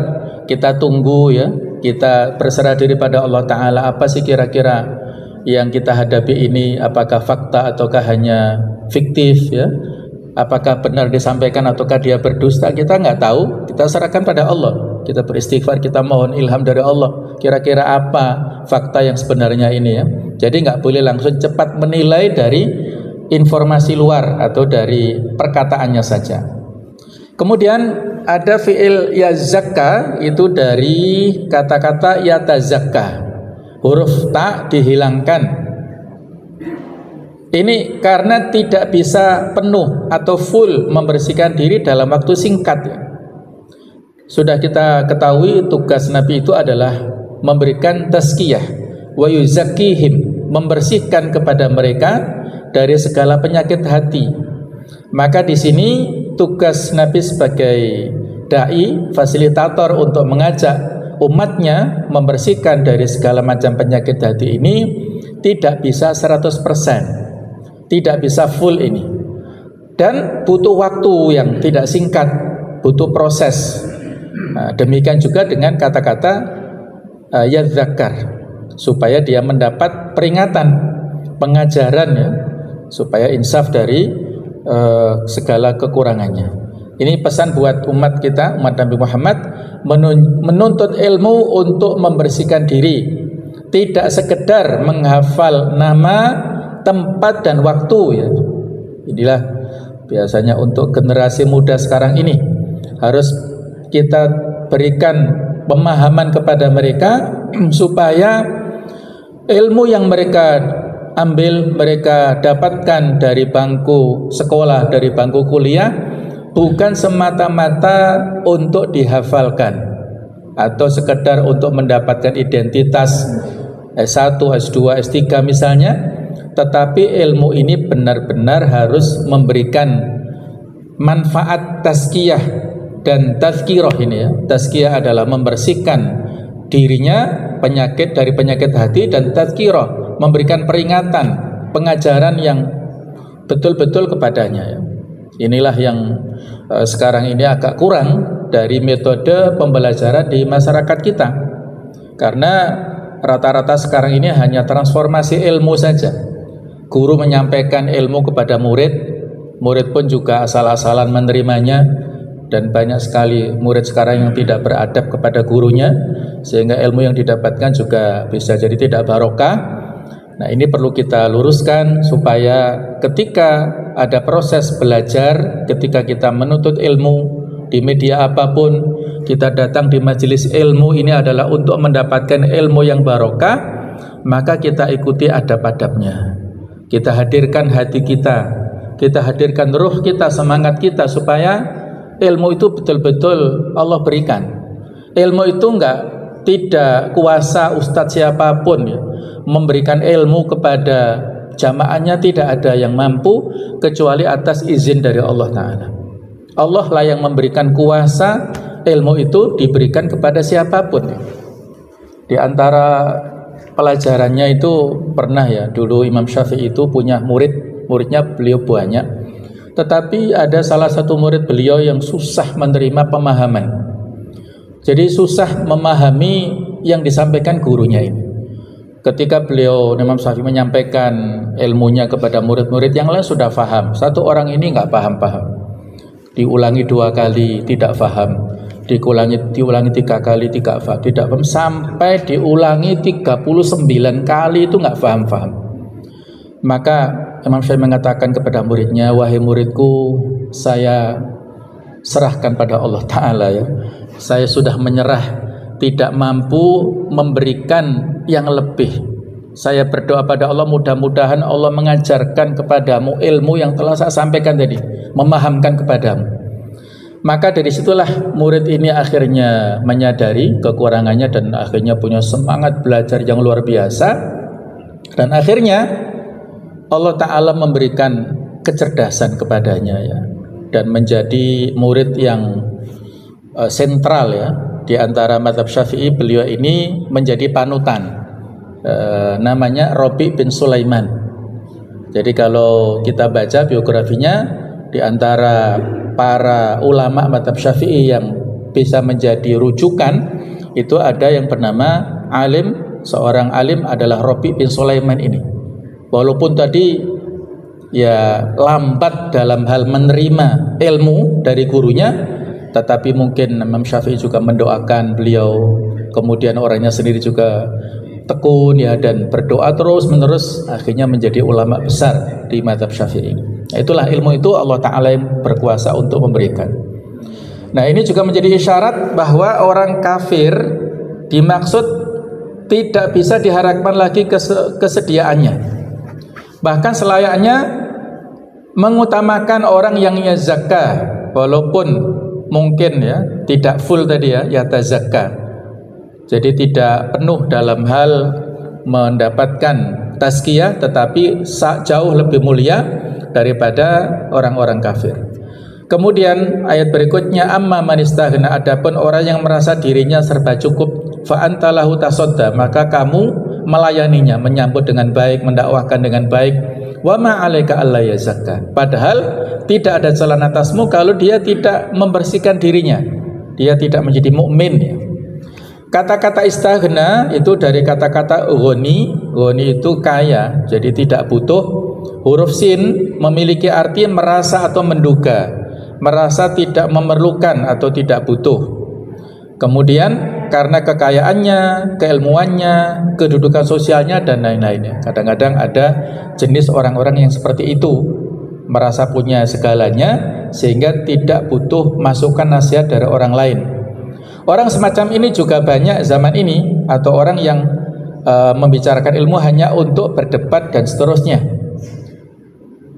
kita tunggu ya, kita berserah diri pada Allah Ta'ala. Apa sih kira-kira yang kita hadapi ini, apakah fakta ataukah hanya fiktif ya, apakah benar disampaikan ataukah dia berdusta, kita nggak tahu. Kita serahkan pada Allah, kita beristighfar, kita mohon ilham dari Allah, kira-kira apa fakta yang sebenarnya ini ya. Jadi nggak boleh langsung cepat menilai dari informasi luar atau dari perkataannya saja. Kemudian ada fi'il yazakka, itu dari kata-kata yatazakka, huruf ta dihilangkan. Ini karena tidak bisa penuh atau full membersihkan diri dalam waktu singkat. Sudah kita ketahui tugas Nabi itu adalah memberikan tazkiyah wa yuzakkihim, membersihkan kepada mereka dari segala penyakit hati. Maka di sini tugas Nabi sebagai dai, fasilitator untuk mengajak umatnya membersihkan dari segala macam penyakit hati ini tidak bisa 100%, tidak bisa full ini, dan butuh waktu yang tidak singkat, butuh proses. Nah, demikian juga dengan kata-kata yadzakar, supaya dia mendapat peringatan, pengajaran ya, supaya insaf dari segala kekurangannya. Ini pesan buat umat kita, umat Nabi Muhammad, menuntut ilmu untuk membersihkan diri, tidak sekedar menghafal nama, tempat dan waktu ya. Inilah biasanya untuk generasi muda sekarang ini, harus kita berikan pemahaman kepada mereka supaya ilmu yang mereka ambil, mereka dapatkan dari bangku sekolah, dari bangku kuliah, bukan semata-mata untuk dihafalkan atau sekedar untuk mendapatkan identitas S1, S2, S3 misalnya, tetapi ilmu ini benar-benar harus memberikan manfaat tazkiyah dan tazkirah ini ya. Tazkiyah adalah membersihkan dirinya penyakit dari penyakit hati, dan tazkirah memberikan peringatan, pengajaran yang betul-betul kepadanya ya. Inilah yang sekarang ini agak kurang dari metode pembelajaran di masyarakat kita, karena rata-rata sekarang ini hanya transformasi ilmu saja. Guru menyampaikan ilmu kepada murid, murid pun juga asal-asalan menerimanya, dan banyak sekali murid sekarang yang tidak beradab kepada gurunya, sehingga ilmu yang didapatkan juga bisa jadi tidak barokah. Nah, ini perlu kita luruskan supaya ketika ada proses belajar, ketika kita menuntut ilmu di media apapun, kita datang di majelis ilmu ini adalah untuk mendapatkan ilmu yang barokah, maka kita ikuti adab-adabnya. Kita hadirkan hati kita hadirkan ruh kita, semangat kita, supaya ilmu itu betul-betul Allah berikan. Ilmu itu tidak kuasa ustadz siapapun ya, memberikan ilmu kepada jamaahnya, tidak ada yang mampu kecuali atas izin dari Allah Ta'ala. Allah lah yang memberikan kuasa, ilmu itu diberikan kepada siapapun. Di antara pelajarannya itu pernah ya, dulu Imam Syafi'i itu punya muridnya beliau banyak, tetapi ada salah satu murid beliau yang susah menerima pemahaman. Jadi susah memahami yang disampaikan gurunya ini. Ketika beliau Imam Syafi'i menyampaikan ilmunya kepada murid-murid yang lain sudah paham, satu orang ini nggak paham-paham. Diulangi 2 kali tidak paham, diulangi 3 kali tidak paham, sampai diulangi 39 kali itu nggak paham-paham. Maka Imam Syafi'i mengatakan kepada muridnya, wahai muridku, saya serahkan pada Allah Ta'ala ya. Saya sudah menyerah, tidak mampu memberikan yang lebih. Saya berdoa pada Allah, mudah-mudahan Allah mengajarkan kepadamu ilmu yang telah saya sampaikan tadi, memahamkan kepadamu. Maka dari situlah murid ini akhirnya menyadari kekurangannya dan akhirnya punya semangat belajar yang luar biasa. Dan akhirnya Allah Ta'ala memberikan kecerdasan kepadanya ya, dan menjadi murid yang sentral ya di antara mazhab Syafi'i. Beliau ini menjadi panutan, namanya Rabi bin Sulaiman. Jadi kalau kita baca biografinya, di antara para ulama mazhab Syafi'i yang bisa menjadi rujukan itu ada yang bernama alim, seorang alim adalah Rabi bin Sulaiman ini. Walaupun tadi ya lambat dalam hal menerima ilmu dari gurunya, tetapi mungkin Imam Syafi'i juga mendoakan beliau, kemudian orangnya sendiri juga tekun ya dan berdoa terus menerus, akhirnya menjadi ulama besar di mazhab Syafi'i. Nah, itulah ilmu itu Allah Ta'ala yang berkuasa untuk memberikan. Nah, ini juga menjadi isyarat bahwa orang kafir dimaksud tidak bisa diharapkan lagi kesediaannya. Bahkan selayaknya mengutamakan orang yang yazakka, walaupun mungkin ya tidak full tadi ya tazakka. Jadi tidak penuh dalam hal mendapatkan tazkiyah, tetapi jauh lebih mulia daripada orang-orang kafir. Kemudian ayat berikutnya, amma man istaghna, adapun orang yang merasa dirinya serba cukup, fa anta lahu tasadda, maka kamu melayaninya, menyambut dengan baik, mendakwahkan dengan baik. Wa ma 'alaika alla yazakka, padahal tidak ada celah atasmu kalau dia tidak membersihkan dirinya, dia tidak menjadi mukmin ya. Kata-kata istaghna itu dari kata-kata ghani. Ghani itu kaya, jadi tidak butuh. Huruf sin memiliki arti merasa atau menduga, merasa tidak memerlukan atau tidak butuh. Kemudian karena kekayaannya, keilmuannya, kedudukan sosialnya dan lain-lainnya. Kadang-kadang ada jenis orang-orang yang seperti itu, merasa punya segalanya sehingga tidak butuh masukan nasihat dari orang lain. Orang semacam ini juga banyak zaman ini, atau orang yang membicarakan ilmu hanya untuk berdebat dan seterusnya.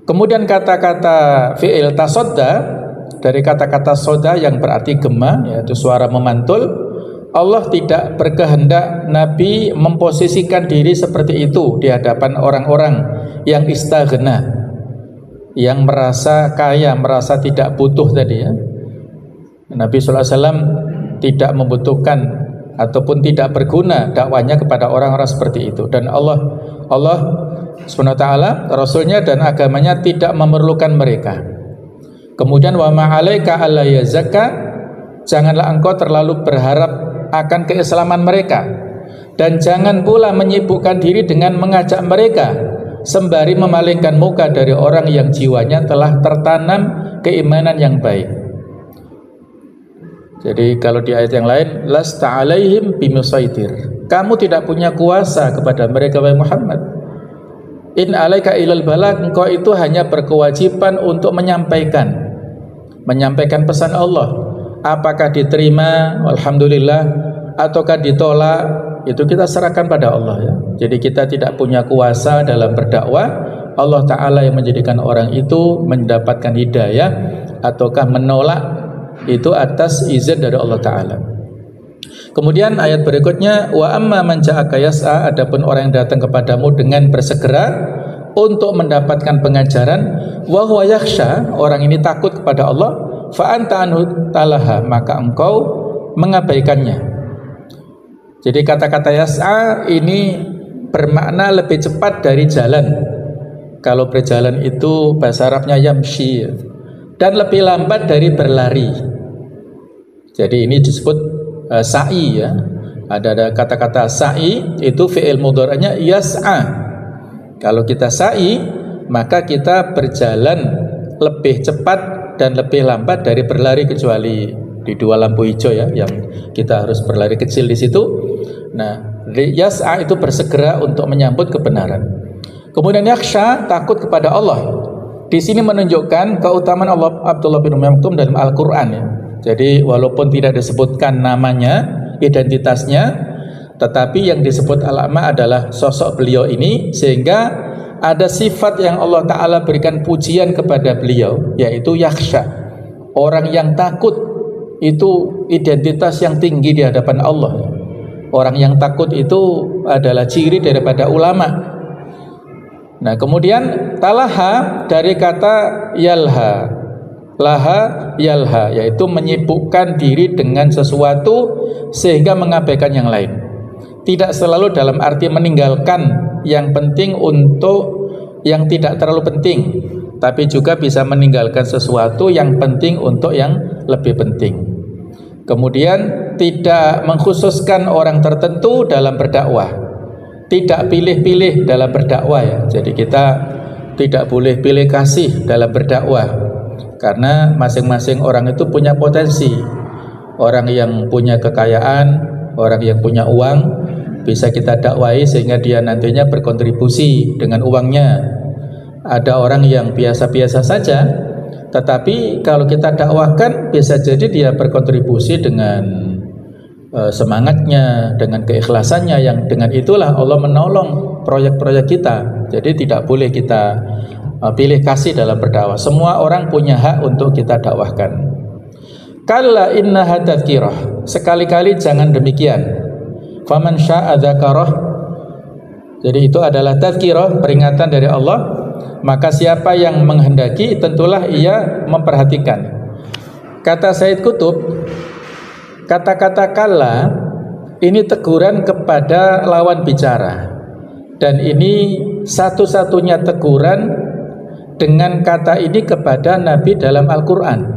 Kemudian kata-kata fi'il tasodda dari kata-kata soda yang berarti gema, yaitu suara memantul. Allah tidak berkehendak Nabi memposisikan diri seperti itu di hadapan orang-orang yang istaghna, yang merasa kaya, merasa tidak butuh tadi ya. Nabi SAW tidak membutuhkan ataupun tidak berguna dakwanya kepada orang-orang seperti itu, dan Allah SWT, Rasulnya dan agamanya tidak memerlukan mereka. Kemudian wa ma'alaika alla yazakka, janganlah engkau terlalu berharap akan keislaman mereka, dan jangan pula menyibukkan diri dengan mengajak mereka sembari memalingkan muka dari orang yang jiwanya telah tertanam keimanan yang baik. Jadi kalau di ayat yang lain, lasta alaihim bimusaitir, kamu tidak punya kuasa kepada mereka wahai Muhammad. In alaika ilal balagh, engkau itu hanya berkewajiban untuk menyampaikan pesan Allah. Apakah diterima, alhamdulillah, ataukah ditolak, itu kita serahkan pada Allah ya. Jadi kita tidak punya kuasa dalam berdakwah. Allah Ta'ala yang menjadikan orang itu mendapatkan hidayah ataukah menolak, itu atas izin dari Allah Ta'ala. Kemudian ayat berikutnya, wa amma man ja'aka yas'a, adapun orang yang datang kepadamu dengan bersegera untuk mendapatkan pengajaran, wa huwa yakhsha, orang ini takut kepada Allah, fa anta anhu talaha, maka engkau mengabaikannya. Jadi kata-kata yas'a ini bermakna lebih cepat dari jalan. Kalau berjalan itu bahasa Arabnya yamshi, dan lebih lambat dari berlari. Jadi ini disebut sa'i ya. Ada kata-kata sa'i itu fi'il mudhari'nya yas'a. Kalau kita sa'i, maka kita berjalan lebih cepat dan lebih lambat dari berlari, kecuali di dua lampu hijau ya, yang kita harus berlari kecil di situ. Nah, yas'a itu bersegera untuk menyambut kebenaran. Kemudian yakhsha, takut kepada Allah. Di sini menunjukkan keutamaan Allah Abdullah bin Maktum dalam Al-Qur'an ya. Jadi walaupun tidak disebutkan namanya, identitasnya, tetapi yang disebut alama adalah sosok beliau ini, sehingga ada sifat yang Allah Ta'ala berikan pujian kepada beliau, yaitu yakhsha, orang yang takut. Itu identitas yang tinggi di hadapan Allah. Orang yang takut itu adalah ciri daripada ulama. Nah, kemudian talaha dari kata yalha, laha yalha, yaitu menyibukkan diri dengan sesuatu sehingga mengabaikan yang lain. Tidak selalu dalam arti meninggalkan yang penting untuk yang tidak terlalu penting, tapi juga bisa meninggalkan sesuatu yang penting untuk yang lebih penting. Kemudian tidak mengkhususkan orang tertentu dalam berdakwah, tidak pilih-pilih dalam berdakwah ya. Jadi kita tidak boleh pilih kasih dalam berdakwah, karena masing-masing orang itu punya potensi. Orang yang punya kekayaan, orang yang punya uang bisa kita dakwai sehingga dia nantinya berkontribusi dengan uangnya. Ada orang yang biasa-biasa saja, tetapi kalau kita dakwahkan bisa jadi dia berkontribusi dengan semangatnya, dengan keikhlasannya, yang dengan itulah Allah menolong proyek-proyek kita. Jadi tidak boleh kita pilih kasih dalam berdakwah. Semua orang punya hak untuk kita dakwahkan. Kalla innaha tadhkirah, sekali-kali jangan demikian. Faman syaa'a dzakarah, jadi itu adalah tadhkirah, peringatan dari Allah. Maka siapa yang menghendaki tentulah ia memperhatikan. Kata Said Qutb, kata-kata kalla ini teguran kepada lawan bicara, dan ini satu-satunya teguran dengan kata ini kepada Nabi dalam Al-Quran.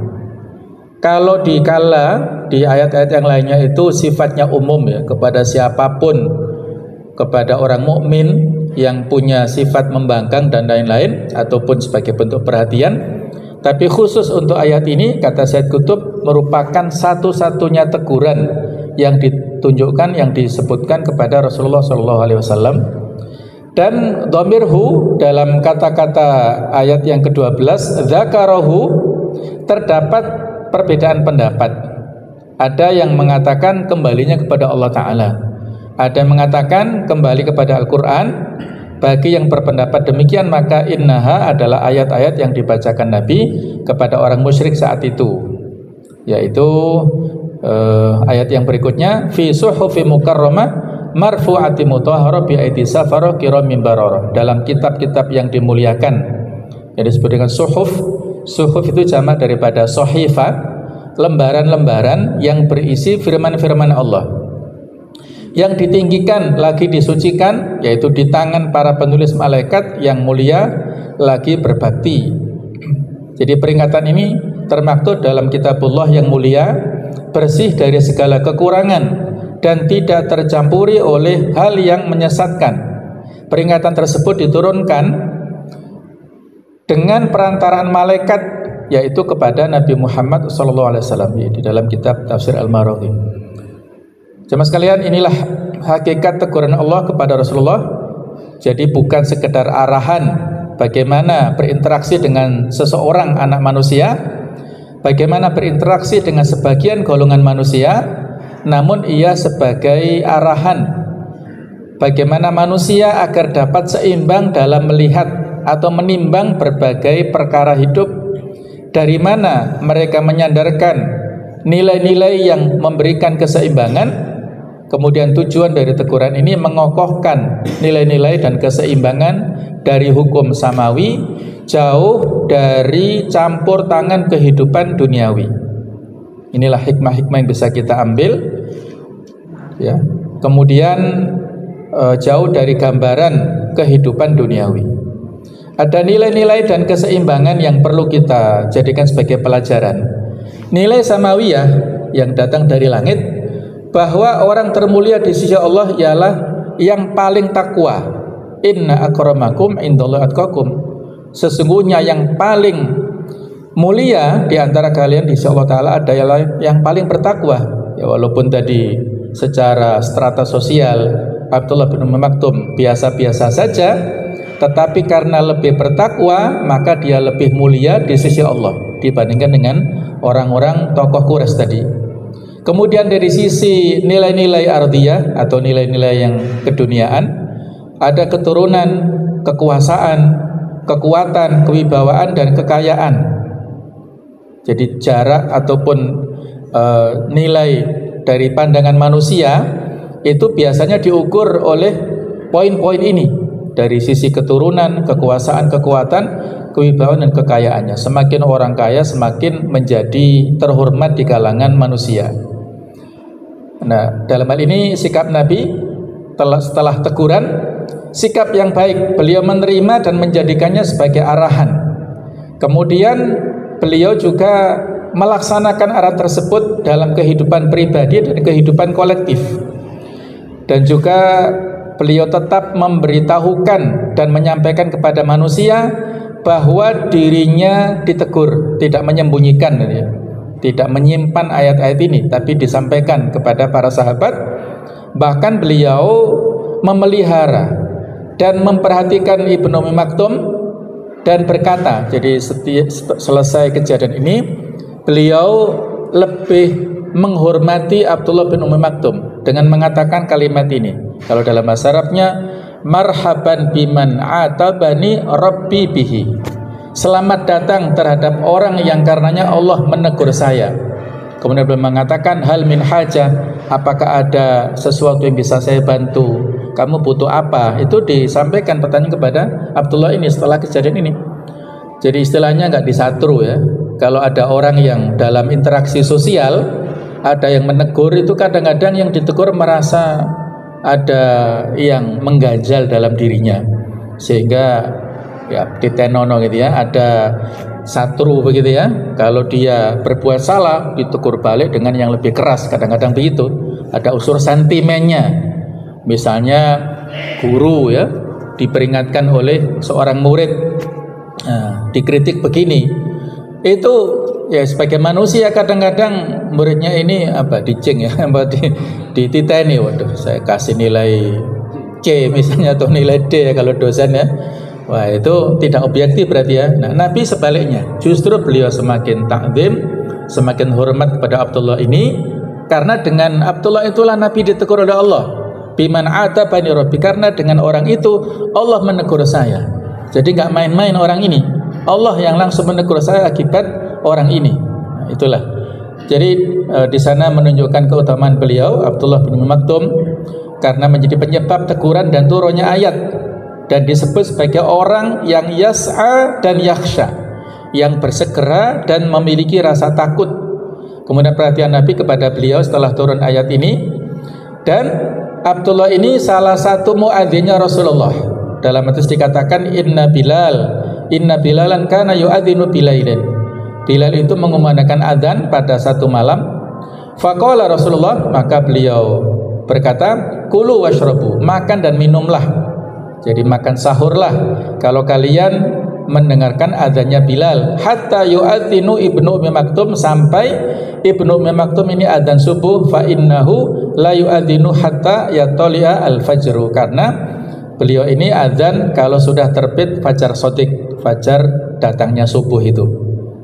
Kalau di kala di ayat-ayat yang lainnya itu sifatnya umum ya, kepada siapapun, kepada orang mukmin yang punya sifat membangkang dan lain-lain, ataupun sebagai bentuk perhatian. Tapi khusus untuk ayat ini, kata Said Qutb, merupakan satu-satunya teguran yang ditunjukkan, yang disebutkan kepada Rasulullah SAW. Dan dhamirhu dalam kata-kata ayat yang ke-12, dzakarahu, terdapat perbedaan pendapat. Ada yang mengatakan kembalinya kepada Allah Ta'ala, ada yang mengatakan kembali kepada Al-Quran. Bagi yang berpendapat demikian, maka innaha adalah ayat-ayat yang dibacakan Nabi kepada orang musyrik saat itu, yaitu ayat yang berikutnya, fi suhufi mukarramah marfu'ati mutahharah bi aidi safarah kiramin bararah, dalam kitab-kitab yang dimuliakan, yang disebut dengan suhuf. Suhuf itu jamak daripada sohifah, lembaran-lembaran yang berisi firman-firman Allah, yang ditinggikan lagi disucikan, yaitu di tangan para penulis malaikat yang mulia lagi berbakti. Jadi peringatan ini termaktub dalam kitabullah yang mulia, bersih dari segala kekurangan dan tidak tercampuri oleh hal yang menyesatkan. Peringatan tersebut diturunkan dengan perantaraan malaikat, yaitu kepada Nabi Muhammad SAW di dalam kitab Tafsir Al-Maraghi. Jemaah sekalian, inilah hakikat teguran Allah kepada Rasulullah. Jadi bukan sekedar arahan bagaimana berinteraksi dengan seseorang anak manusia, bagaimana berinteraksi dengan sebagian golongan manusia, namun ia sebagai arahan bagaimana manusia agar dapat seimbang dalam melihat atau menimbang berbagai perkara hidup, dari mana mereka menyandarkan nilai-nilai yang memberikan keseimbangan. Kemudian tujuan dari teguran ini mengokohkan nilai-nilai dan keseimbangan dari hukum samawi, jauh dari campur tangan kehidupan duniawi. Inilah hikmah-hikmah yang bisa kita ambil ya. Kemudian jauh dari gambaran kehidupan duniawi. Ada nilai-nilai dan keseimbangan yang perlu kita jadikan sebagai pelajaran. Nilai samawiyah yang datang dari langit, bahwa orang termulia di sisi Allah ialah yang paling takwa. Inna akramakum indallahi atqakum, sesungguhnya yang paling mulia di antara kalian di sisi Allah Ta'ala adalah yang paling bertakwa. Ya, walaupun tadi secara strata sosial Abdullah bin Maktum biasa-biasa saja, tetapi karena lebih bertakwa maka dia lebih mulia di sisi Allah dibandingkan dengan orang-orang tokoh Quraisy tadi. Kemudian dari sisi nilai-nilai ardhiyah atau nilai-nilai yang keduniaan, ada keturunan, kekuasaan, kekuatan, kewibawaan dan kekayaan. Jadi jarak ataupun nilai dari pandangan manusia itu biasanya diukur oleh poin-poin ini. Dari sisi keturunan, kekuasaan, kekuatan, kewibawaan dan kekayaannya. Semakin orang kaya semakin menjadi terhormat di kalangan manusia. Nah, dalam hal ini sikap Nabi setelah teguran, sikap yang baik, beliau menerima dan menjadikannya sebagai arahan. Kemudian beliau juga melaksanakan arahan tersebut dalam kehidupan pribadi dan kehidupan kolektif. Dan juga beliau tetap memberitahukan dan menyampaikan kepada manusia bahwa dirinya ditegur, tidak menyembunyikan, ya. Tidak menyimpan ayat-ayat ini, tapi disampaikan kepada para sahabat. Bahkan beliau memelihara dan memperhatikan Ibnu Ummi Maktum dan berkata, jadi selesai kejadian ini, beliau lebih menghormati Abdullah bin Ummi Maktum dengan mengatakan kalimat ini. Kalau dalam bahasa Arabnya, marhaban biman atabani rabbi bihi. Selamat datang terhadap orang yang karenanya Allah menegur saya. Kemudian beliau mengatakan, hal min hajah, apakah ada sesuatu yang bisa saya bantu? Kamu butuh apa? Itu disampaikan pertanyaan kepada Abdullah ini setelah kejadian ini. Jadi istilahnya nggak disatru, ya. Kalau ada orang yang dalam interaksi sosial, ada yang menegur, itu kadang-kadang yang ditegur merasa ada yang mengganjal dalam dirinya, sehingga ya ditenono gitu ya, ada satru begitu ya. Kalau dia berbuat salah, ditegur balik dengan yang lebih keras, kadang-kadang begitu. Ada unsur sentimennya. Misalnya guru ya diperingatkan oleh seorang murid, dikritik begini, itu ya sebagai manusia kadang-kadang muridnya ini diceng ya, dititeni, waduh saya kasih nilai C misalnya atau nilai D ya kalau dosen ya. Wah, itu tidak objektif berarti ya. Nah, Nabi sebaliknya, justru beliau semakin takzim, semakin hormat kepada Abdullah ini, karena dengan Abdullah itulah Nabi ditegur oleh Allah. Biman atabani rabbi, karena dengan orang itu Allah menegur saya. Jadi nggak main-main orang ini. Allah yang langsung menegur saya akibat orang ini. Nah, itulah. Jadi di sana menunjukkan keutamaan beliau Abdullah bin Ummi Maktum karena menjadi penyebab teguran dan turunnya ayat, dan disebut sebagai orang yang yas'a dan yakhsha, yang bersegera dan memiliki rasa takut. Kemudian perhatian Nabi kepada beliau setelah turun ayat ini. Dan Abdullah ini salah satu muadzinnya Rasulullah. Dalam hadis dikatakan inna bilalan kana yu'adzinu bilailin. Bilal itu mengumandangkan adzan pada satu malam. Faqala Rasulullah, maka beliau berkata, kulu washrabu, makan dan minumlah. Jadi makan sahurlah kalau kalian mendengarkan adzannya Bilal. Hatta yu'adzinu Ibnu Ummi Maktum, sampai Ibnu Ummi Maktum ini adzan subuh. Fa innahu la yu'adzinu hatta yatali'a al-fajru, karena beliau ini adzan kalau sudah terbit fajar shadiq, fajar datangnya subuh itu.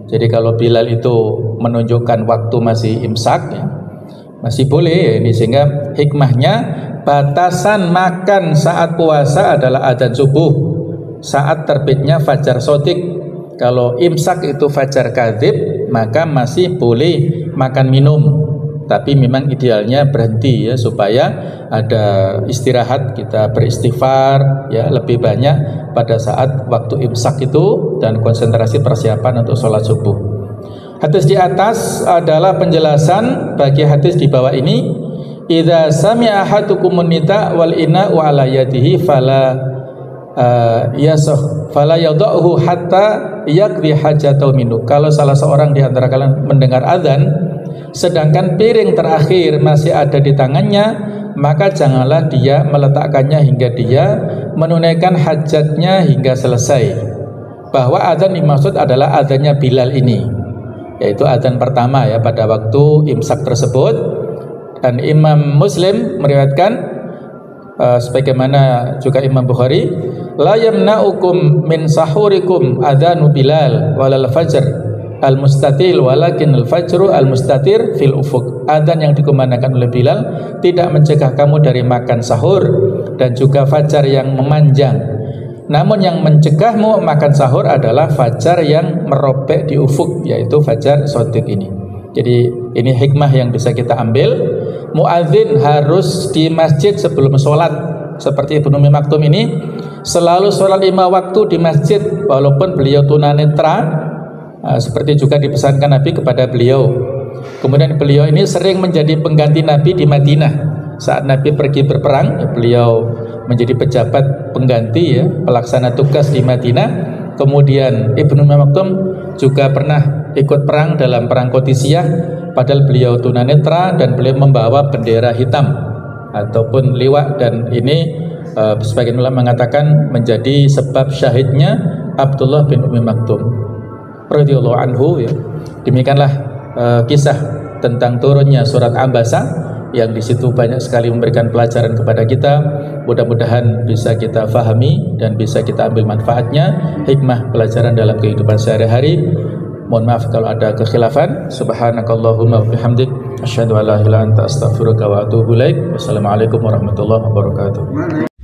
Jadi kalau Bilal itu menunjukkan waktu masih imsak ya, masih boleh ya ini, sehingga hikmahnya batasan makan saat puasa adalah adzan subuh saat terbitnya fajar shadiq. Kalau imsak itu fajar kadzib, maka masih boleh makan minum, tapi memang idealnya berhenti ya, supaya ada istirahat, kita beristighfar ya lebih banyak pada saat waktu imsak itu, dan konsentrasi persiapan untuk sholat subuh. Hadis di atas adalah penjelasan bagi hadis di bawah ini. Idza sami'a ahadukumun nida wal ina wa ala yadihi fala fala yad'uhu hatta yaqdi hajatahu minhu. Kalau salah seorang di antara kalian mendengar azan sedangkan piring terakhir masih ada di tangannya, maka janganlah dia meletakkannya hingga dia menunaikan hajatnya hingga selesai. Bahwa azan dimaksud adalah azannya Bilal ini, yaitu azan pertama ya pada waktu imsak tersebut. Dan Imam Muslim meriwayatkan sebagaimana juga Imam Bukhari, la yamna'ukum min sahurikum adzanu Bilal walal fajr al-mustatil walakin al-fajru al-mustatir fil ufuq. Adzan yang dikumandangkan oleh Bilal tidak mencegah kamu dari makan sahur dan juga fajar yang memanjang. Namun yang mencegahmu makan sahur adalah fajar yang merobek di ufuk, yaitu fajar shadiq ini. Jadi ini hikmah yang bisa kita ambil. Muadzin harus di masjid sebelum sholat. Seperti Ibnu Ummi Maktum ini selalu sholat 5 waktu di masjid walaupun beliau tunanetra, seperti juga dipesankan Nabi kepada beliau. Kemudian beliau ini sering menjadi pengganti Nabi di Madinah. Saat Nabi pergi berperang, beliau menjadi pejabat pengganti ya, pelaksana tugas di Madinah. Kemudian Ibnu Maktum juga pernah ikut perang dalam perang Qadisiyah, padahal beliau tunanetra dan beliau membawa bendera hitam ataupun liwak, dan ini sebagian ulama mengatakan menjadi sebab syahidnya Abdullah bin Ummi Maktum radhiyallahu anhu ya. Demikianlah kisah tentang turunnya surat Abasa yang di situ banyak sekali memberikan pelajaran kepada kita. Mudah-mudahan bisa kita fahami dan bisa kita ambil manfaatnya, hikmah pelajaran dalam kehidupan sehari-hari. Mohon maaf kalau ada kekhilafan. Subhanakallahumma wa bihamdik, asyhadu an la ilaha illa anta astaghfiruka wa atubu ilaik. Wassalamualaikum warahmatullahi wabarakatuh.